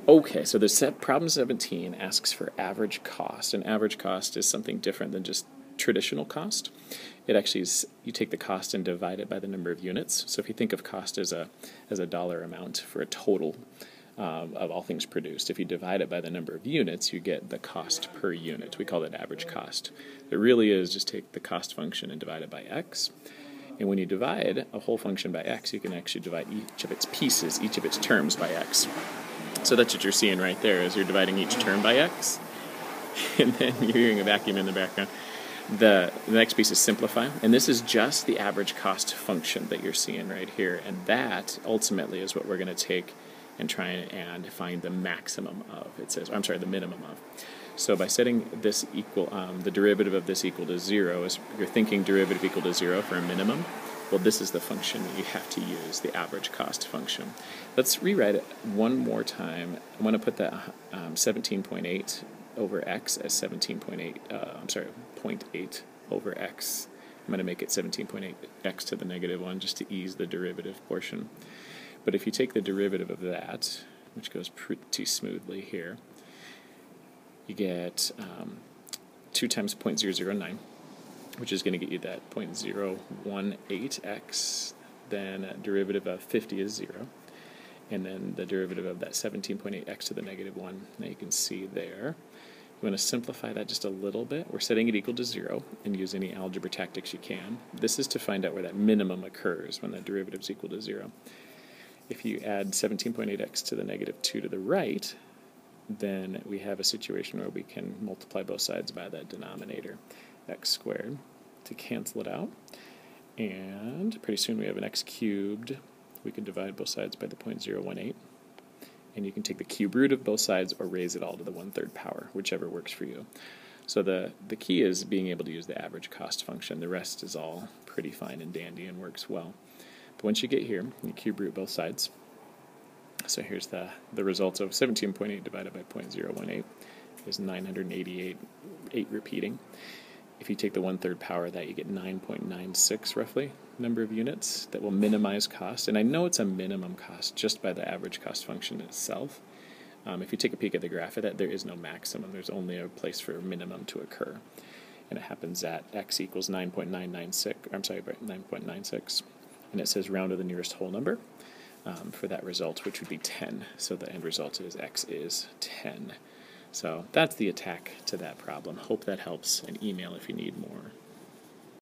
Okay, so the problem 17 asks for average cost, and average cost is something different than just traditional cost. It actually is, you take the cost and divide it by the number of units. So if you think of cost as a dollar amount for a total of all things produced, if you divide it by the number of units, you get the cost per unit. We call that average cost. It really is just take the cost function and divide it by x. And when you divide a whole function by x, you can actually divide each of its pieces, each of its terms by x. So that's what you're seeing right there, is you're dividing each term by x, and then you're hearing a vacuum in the background. The next piece is simplify, and this is just the average cost function that you're seeing right here, and that ultimately is what we're going to take and try and find the maximum of. It says, I'm sorry, the minimum of. So by setting this equal, the derivative of this equal to 0, is you're thinking derivative equal to 0 for a minimum. Well, this is the function that you have to use, the average cost function. Let's rewrite it one more time. I want to put that 17.8 over x as 0.8 over x. I'm going to make it 17.8 x to the negative 1 just to ease the derivative portion. But if you take the derivative of that, which goes pretty smoothly here, you get 2 times 0.009. Which is going to get you that 0.018x, then a derivative of 50 is 0, and then the derivative of that 17.8x to the negative 1. Now you can see there. You want to simplify that just a little bit. We're setting it equal to 0, and use any algebra tactics you can. This is to find out where that minimum occurs when that derivative is equal to 0. If you add 17.8x to the negative 2 to the right, then we have a situation where we can multiply both sides by that denominator, x squared, to cancel it out, and pretty soon we have an x cubed. We can divide both sides by the 0.018, and you can take the cube root of both sides or raise it all to the 1/3 power, whichever works for you. So the key is being able to use the average cost function. The rest is all pretty fine and dandy and works well. But once you get here, you cube root both sides. So here's the result of 17.8 divided by 0.018 is 988, 8 repeating. If you take the 1/3 power of that, you get 9.96 roughly number of units that will minimize cost. And I know it's a minimum cost just by the average cost function itself. If you take a peek at the graph of that, there is no maximum. There's only a place for a minimum to occur. And it happens at x equals 9.96, and it says round to the nearest whole number for that result, which would be 10. So the end result is x is 10. So that's the attack to that problem. Hope that helps, and email if you need more.